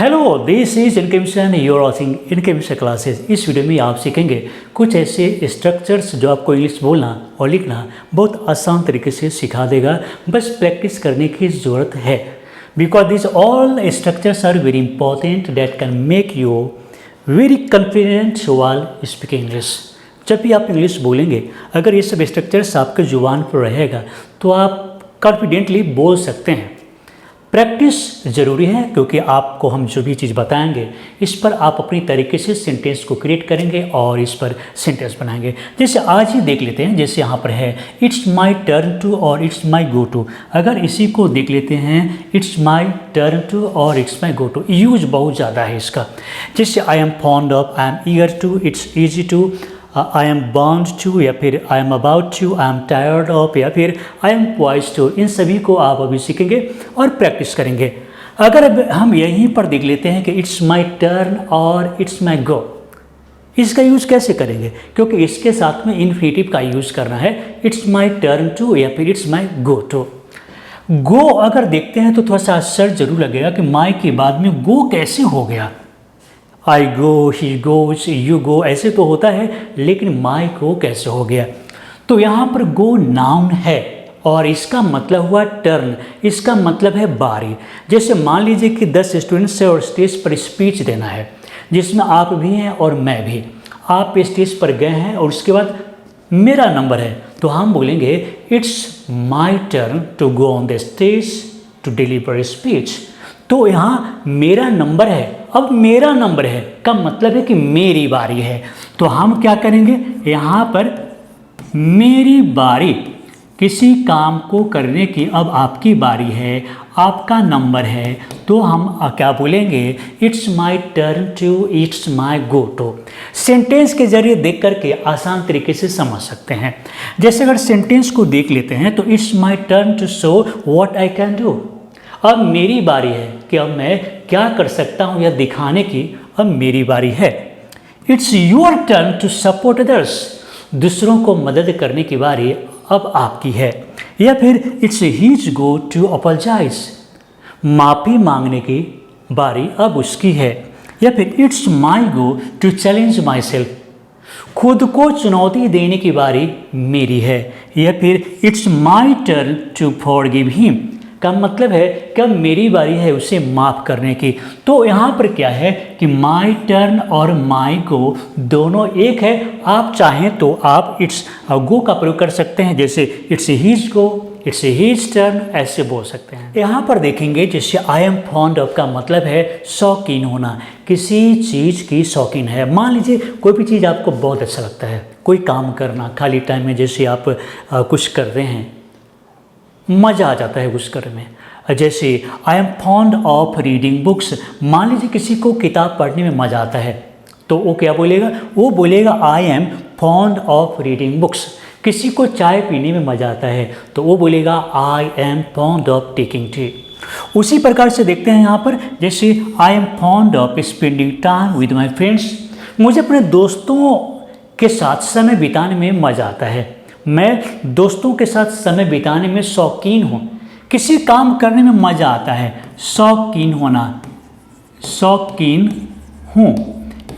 Hello, this is इनके mission, you're watching इनके mission classes. इस वीडियो में आप सीखेंगे कुछ ऐसे स्ट्रक्चर्स जो आपको इंग्लिश बोलना और लिखना बहुत आसान तरीके से सिखा देगा। बस प्रैक्टिस करने की ज़रूरत है, because this all structures are very important that can make you very confident while speaking English. जब भी आप इंग्लिश बोलेंगे, अगर ये सब स्ट्रक्चर्स आपके जुबान पर रहेगा तो आप कॉन्फिडेंटली बोल सकते हैं। प्रैक्टिस ज़रूरी है, क्योंकि आपको हम जो भी चीज़ बताएंगे इस पर आप अपनी तरीके से सेंटेंस को क्रिएट करेंगे और इस पर सेंटेंस बनाएंगे। जैसे आज ही देख लेते हैं, जैसे यहाँ पर है इट्स माई टर्न टू और इट्स माई गो टू। अगर इसी को देख लेते हैं, इट्स माई टर्न टू और it's my go to, use बहुत ज़्यादा है इसका। जैसे I am fond of, I am eager to, it's easy to, I am bound to, या फिर I am about to, I am tired of, या फिर आई एम पॉइज्ड टू। इन सभी को आप अभी सीखेंगे और प्रैक्टिस करेंगे। अगर अब हम यहीं पर देख लेते हैं कि इट्स माई टर्न और इट्स माई गो, इसका यूज़ कैसे करेंगे? क्योंकि इसके साथ में इन्फिनिटिव का यूज़ करना है, इट्स माई टर्न टू या फिर इट्स माई गो टू। गो अगर देखते हैं तो थोड़ा सा आश्चर्य जरूर लगेगा कि माई के बाद में गो कैसे हो गया। आई गो, ही गोज, यू गो, ऐसे तो होता है, लेकिन माई गो कैसे हो गया? तो यहाँ पर गो नाउन है और इसका मतलब हुआ टर्न, इसका मतलब है बारी। जैसे मान लीजिए कि 10 स्टूडेंट्स है और स्टेज पर स्पीच देना है, जिसमें आप भी हैं और मैं भी। आप स्टेज पर गए हैं और उसके बाद मेरा नंबर है, तो हम बोलेंगे it's my turn to go on the stage to deliver speech. तो यहाँ मेरा नंबर है, अब मेरा नंबर है का मतलब है कि मेरी बारी है। तो हम क्या करेंगे, यहाँ पर मेरी बारी, किसी काम को करने की अब आपकी बारी है, आपका नंबर है, तो हम क्या बोलेंगे, it's my turn to, it's my go to. Sentence के जरिए देख करके आसान तरीके से समझ सकते हैं। जैसे अगर सेंटेंस को देख लेते हैं तो it's my turn to show what I can do. अब मेरी बारी है कि अब मैं क्या कर सकता हूँ या दिखाने की अब मेरी बारी है। It's your turn to support others, दूसरों को मदद करने की बारी अब आपकी है। या फिर it's his go to apologise, माफ़ी मांगने की बारी अब उसकी है। या फिर it's my go to challenge my self, खुद को चुनौती देने की बारी मेरी है। या फिर it's my turn to forgive him, का मतलब है कि अब मेरी बारी है उसे माफ़ करने की। तो यहाँ पर क्या है कि माई टर्न और माई गो दोनों एक है। आप चाहें तो आप इट्स गो का प्रयोग कर सकते हैं, जैसे it's his go, it's his turn, ऐसे बोल सकते हैं। यहाँ पर देखेंगे जैसे आई एम फॉन्ड ऑफ का मतलब है शौकीन होना, किसी चीज़ की शौकीन है। मान लीजिए कोई भी चीज़ आपको बहुत अच्छा लगता है, कोई काम करना खाली टाइम में, जैसे आप कुछ कर रहे हैं, मज़ा आ जाता है उस करने में। जैसे I am fond of reading books, मान लीजिए किसी को किताब पढ़ने में मज़ा आता है, तो वो क्या बोलेगा, वो बोलेगा आई am fond of reading books. किसी को चाय पीने में मज़ा आता है तो वो बोलेगा आई am fond of taking tea. उसी प्रकार से देखते हैं यहाँ पर, जैसे I am fond of spending time with my friends, मुझे अपने दोस्तों के साथ समय बिताने में मज़ा आता है, मैं दोस्तों के साथ समय बिताने में शौकीन हूँ। किसी काम करने में मज़ा आता है, शौकीन होना, शौकीन हूँ,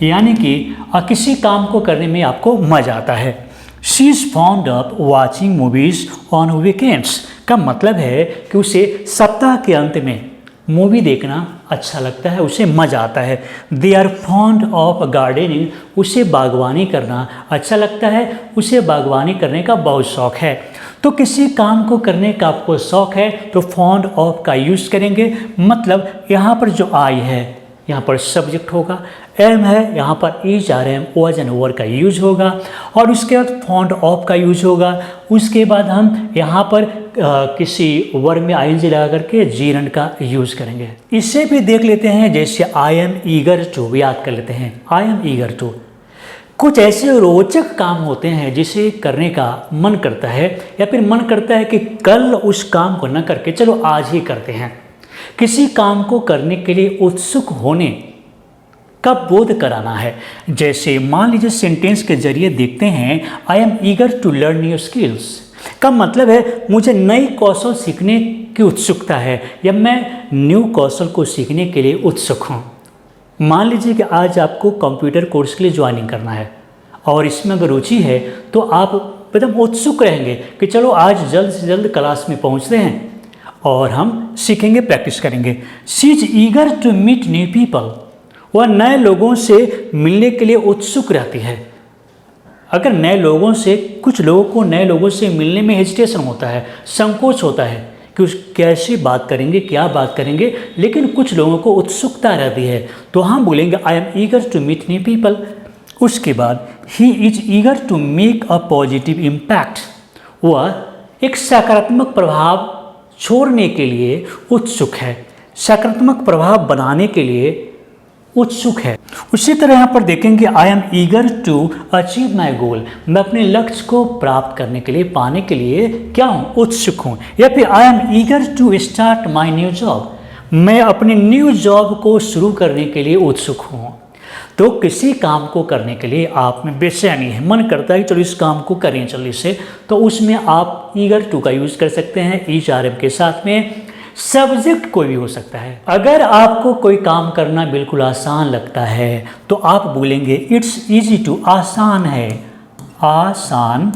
यानी कि किसी काम को करने में आपको मज़ा आता है। She is fond of watching movies on weekends, का मतलब है कि उसे सप्ताह के अंत में मूवी देखना अच्छा लगता है, उसे मज़ा आता है। They are fond of gardening, उसे बागवानी करना अच्छा लगता है, उसे बागवानी करने का बहुत शौक़ है। तो किसी काम को करने का आपको शौक़ है तो फॉन्ड ऑफ का यूज़ करेंगे। मतलब यहाँ पर जो आई है, यहाँ पर सब्जेक्ट होगा, एम है, यहाँ पर is are am was and were का यूज होगा, और उसके बाद फॉन्ड ऑफ का यूज होगा। उसके बाद हम यहाँ पर किसी वर्ब में आईएनजी लगा करके जीरन का यूज करेंगे। इससे भी देख लेते हैं, जैसे आई एम ईगर टू, याद कर लेते हैं आई एम ईगर टू। कुछ ऐसे रोचक काम होते हैं जिसे करने का मन करता है, या फिर मन करता है कि कल उस काम को न करके चलो आज ही करते हैं। किसी काम को करने के लिए उत्सुक होने का बोध कराना है। जैसे मान लीजिए सेंटेंस के जरिए देखते हैं, I am eager to learn new skills, का मतलब है मुझे नई कौशल सीखने की उत्सुकता है या मैं न्यू कौशल को सीखने के लिए उत्सुक हूँ। मान लीजिए कि आज आपको कंप्यूटर कोर्स के लिए ज्वाइनिंग करना है और इसमें अगर रुचि है तो आप एकदम उत्सुक रहेंगे कि चलो आज जल्द से जल्द क्लास में पहुँचते हैं और हम सीखेंगे, प्रैक्टिस करेंगे। She is eager to meet new people, वह नए लोगों से मिलने के लिए उत्सुक रहती है। अगर नए लोगों से, कुछ लोगों को नए लोगों से मिलने में हेजिटेशन होता है, संकोच होता है कि कैसे बात करेंगे, क्या बात करेंगे, लेकिन कुछ लोगों को उत्सुकता रहती है तो हम बोलेंगे I am eager to meet new people. उसके बाद he is eager to make a positive impact, वह एक सकारात्मक प्रभाव छोड़ने के लिए उत्सुक है, सकारात्मक प्रभाव बनाने के लिए उत्सुक है। उसी तरह यहाँ पर देखेंगे I am eager to achieve my goal, मैं अपने लक्ष्य को प्राप्त करने के लिए, पाने के लिए क्या हूँ, उत्सुक हूँ। या फिर I am eager to start my new job, मैं अपने न्यू जॉब को शुरू करने के लिए उत्सुक हूँ। तो किसी काम को करने के लिए आप में बेचैनी है, मन करता है कि चलो इस काम को करें जल्दी से, तो उसमें आप ईगर टू का यूज़ कर सकते हैं ERM के साथ में। सब्जेक्ट कोई भी हो सकता है। अगर आपको कोई काम करना बिल्कुल आसान लगता है तो आप बोलेंगे इट्स ईजी टू, आसान है, आसान,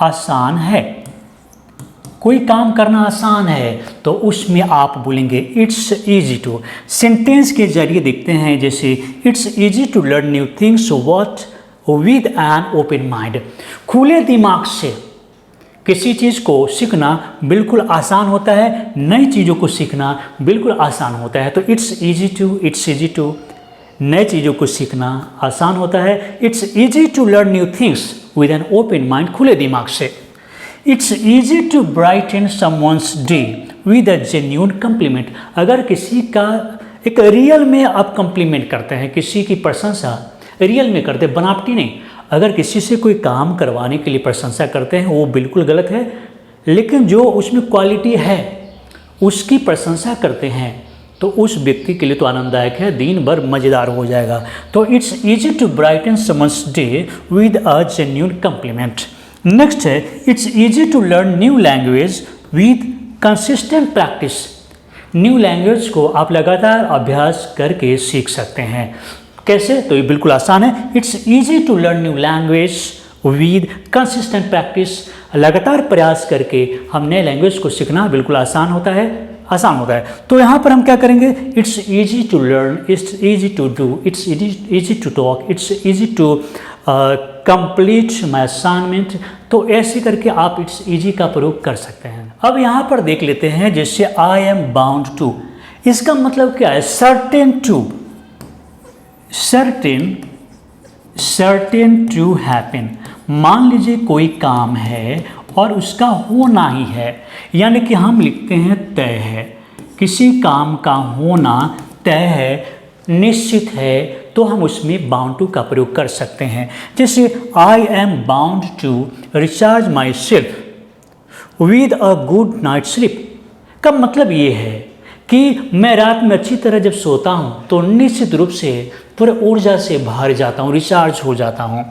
आसान है। कोई काम करना आसान है तो उसमें आप बोलेंगे इट्स ईजी टू। सेंटेंस के जरिए देखते हैं, जैसे it's easy to learn new things what with an open mind, खुले दिमाग से किसी चीज़ को सीखना बिल्कुल आसान होता है, नई चीज़ों को सीखना बिल्कुल आसान होता है। तो इट्स ईजी टू, नए चीज़ों को सीखना आसान होता है। It's easy to learn new things with an open mind, खुले दिमाग से। It's easy to brighten someone's day with a genuine compliment, अगर किसी का एक रियल में आप कम्प्लीमेंट करते हैं, किसी की प्रशंसा रियल में करते, बनावटी नहीं। अगर किसी से कोई काम करवाने के लिए प्रशंसा करते हैं वो बिल्कुल गलत है, लेकिन जो उसमें क्वालिटी है उसकी प्रशंसा करते हैं तो उस व्यक्ति के लिए तो आनंददायक है, दिन भर मज़ेदार हो जाएगा। तो it's easy to brighten someone's day with a genuine compliment. Next है it's easy to learn new language with consistent practice, new language को आप लगातार अभ्यास करके सीख सकते हैं। कैसे? तो ये बिल्कुल आसान है। It's easy to learn new language with consistent practice, लगातार प्रयास करके हम नए लैंग्वेज को सीखना बिल्कुल आसान होता है। तो यहाँ पर हम क्या करेंगे, it's easy to learn, it's easy to do, it's easy to talk, it's easy to complete my assignment. तो ऐसे करके आप इट्स ईजी का प्रयोग कर सकते हैं। अब यहाँ पर देख लेते हैं, जैसे आई एम बाउंड टू, इसका मतलब क्या है, certain to, certain to happen. मान लीजिए कोई काम है और उसका होना ही है, यानी कि हम लिखते हैं तय है, किसी काम का होना तय है, निश्चित है, तो हम उसमें बाउंड टू का प्रयोग कर सकते हैं। जैसे I am bound to recharge my self with a good night sleep का मतलब ये है कि मैं रात में अच्छी तरह जब सोता हूँ तो निश्चित रूप से पूरे ऊर्जा से भर जाता हूँ, रिचार्ज हो जाता हूँ।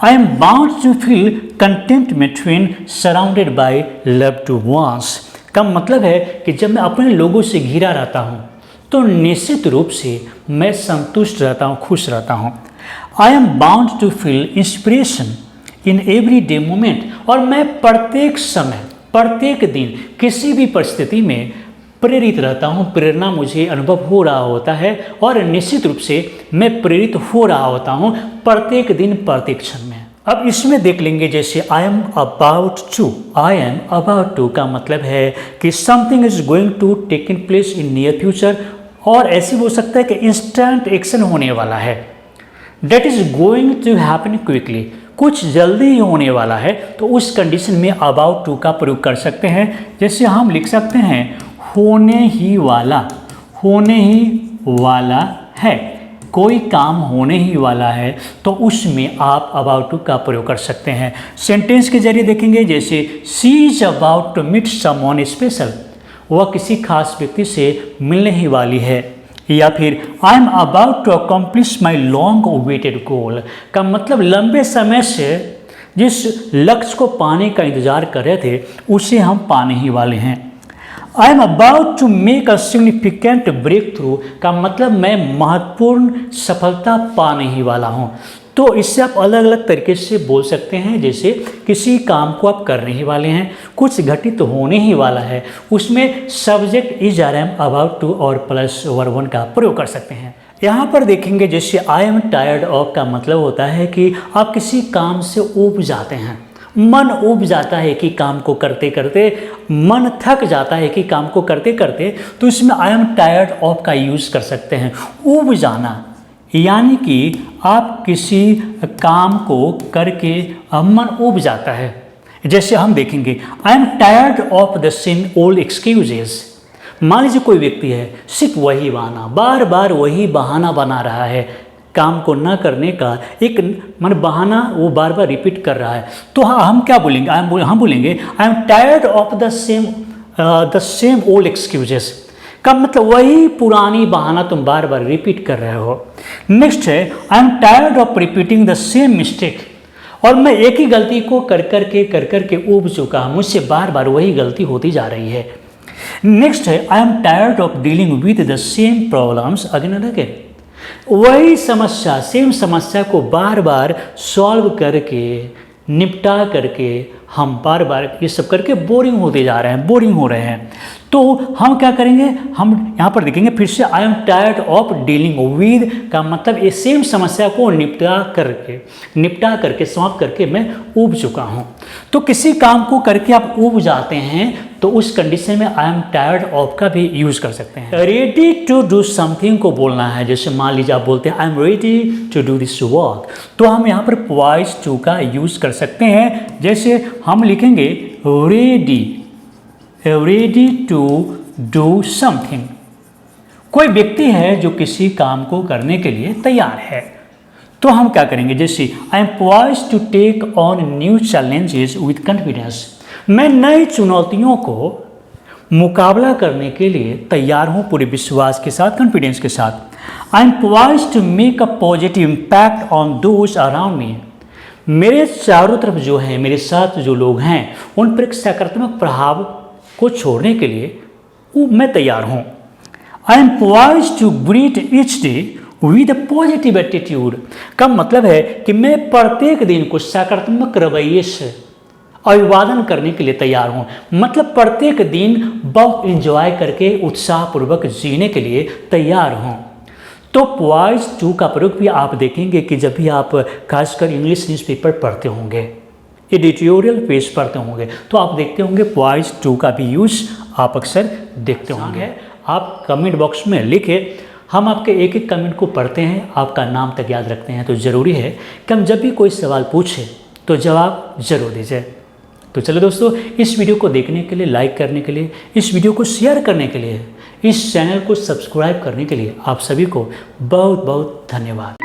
I am bound to feel contentment when surrounded by loved ones का मतलब है कि जब मैं अपने लोगों से घिरा रहता हूँ तो निश्चित रूप से मैं संतुष्ट रहता हूँ, खुश रहता हूँ। I am bound to feel inspiration in every day moment, और मैं प्रत्येक समय, प्रत्येक दिन, किसी भी परिस्थिति में प्रेरित रहता हूँ, प्रेरणा मुझे अनुभव हो रहा होता है और निश्चित रूप से मैं प्रेरित हो रहा होता हूँ प्रत्येक दिन, प्रत्येक क्षण में। अब इसमें देख लेंगे, जैसे I am about to, I am about to का मतलब है कि something is going to take in place in near future, और ऐसे हो सकता है कि इंस्टेंट एक्शन होने वाला है, that is going to happen quickly, कुछ जल्दी ही होने वाला है, तो उस कंडीशन में अबाउट टू का प्रयोग कर सकते हैं। जैसे हम लिख सकते हैं होने ही वाला, होने ही वाला है, कोई काम होने ही वाला है, तो उसमें आप अबाउट टू का प्रयोग कर सकते हैं। सेंटेंस के जरिए देखेंगे, जैसे she is about to meet someone special, वह किसी खास व्यक्ति से मिलने ही वाली है। या फिर I am about to accomplish my long awaited goal का मतलब लंबे समय से जिस लक्ष्य को पाने का इंतजार कर रहे थे उसे हम पाने ही वाले हैं। I am about to make a significant breakthrough का मतलब मैं महत्वपूर्ण सफलता पाने ही वाला हूँ। तो इससे आप अलग अलग तरीके से बोल सकते हैं, जैसे किसी काम को आप करने ही वाले हैं, कुछ घटित तो होने ही वाला है, उसमें subject is are am about to और प्लस ओवर वन का प्रयोग कर सकते हैं। यहाँ पर देखेंगे जैसे आई एम टायर्ड ऑफ का मतलब होता है कि आप किसी काम से ऊब जाते हैं, मन ऊब जाता है कि काम को करते करते, मन थक जाता है कि काम को करते करते, तो इसमें आई एम टायर्ड ऑफ का यूज़ कर सकते हैं। ऊब जाना यानी कि आप किसी काम को करके मन ऊब जाता है। जैसे हम देखेंगे I am tired of the same old excuses. मान लीजिए कोई व्यक्ति है, सिर्फ वही बहाना, बार बार वही बहाना बना रहा है, काम को न करने का एक बहाना वो बार बार रिपीट कर रहा है, तो हाँ हम क्या बोलेंगे, हम बोलेंगे I am tired of the same old excuses का मतलब वही पुरानी बहाना तुम बार बार रिपीट कर रहे हो। नेक्स्ट है आई am tired of repeating the same mistake, और मैं एक ही गलती को कर करके ऊब चुका हूँ, मुझसे बार बार वही गलती होती जा रही है। नेक्स्ट है आई am tired of dealing with the same problems again and again, वही समस्या, सेम समस्या को बार बार सॉल्व करके, निपटा करके हम बार बार ये सब करके बोरिंग होते जा रहे हैं, बोरिंग हो रहे हैं। तो हम क्या करेंगे, हम यहाँ पर देखेंगे फिर से आई am tired of dealing with का मतलब ये सेम समस्या को निपटा करके समाप्त करके मैं ऊब चुका हूँ। तो किसी काम को करके आप ऊब जाते हैं तो उस कंडीशन में आई एम टायर्ड ऑफ का भी यूज कर सकते हैं। रेडी टू डू समथिंग को बोलना है, जैसे मान लीजिए आप बोलते हैं I am ready to do this work, तो हम यहाँ पर वॉइस टू का यूज कर सकते हैं। जैसे हम लिखेंगे रेडी टू डू समथिंग। कोई व्यक्ति है जो किसी काम को करने के लिए तैयार है, तो हम क्या करेंगे, जैसे I am poised to take on new challenges with confidence, मैं नई चुनौतियों को मुकाबला करने के लिए तैयार हूँ पूरे विश्वास के साथ, कॉन्फिडेंस के साथ। I am poised to make a positive impact on those around me, मेरे चारों तरफ जो है, मेरे साथ जो लोग हैं उन पर एक सकारात्मक प्रभाव को छोड़ने के लिए मैं तैयार हूँ। I am poised to greet each day with a positive attitude का मतलब है कि मैं प्रत्येक दिन को सकारात्मक रवैये से अभिवादन करने के लिए तैयार हूँ, मतलब प्रत्येक दिन बहुत इंजॉय करके उत्साहपूर्वक जीने के लिए तैयार हूँ। तो पॉइज टू का प्रयोग भी आप देखेंगे कि जब भी आप खासकर इंग्लिश न्यूज़पेपर पढ़ते होंगे, एडिटोरियल पेज पढ़ते होंगे, तो आप देखते होंगे पॉइज टू का भी यूज आप अक्सर देखते होंगे। आप कमेंट बॉक्स में लिखे, हम आपके एक एक कमेंट को पढ़ते हैं, आपका नाम तक याद रखते हैं। तो ज़रूरी है कि हम जब भी कोई सवाल पूछे तो जवाब जरूर दीजिए। तो चलो दोस्तों, इस वीडियो को देखने के लिए, लाइक करने के लिए, इस वीडियो को शेयर करने के लिए, इस चैनल को सब्सक्राइब करने के लिए आप सभी को बहुत बहुत धन्यवाद।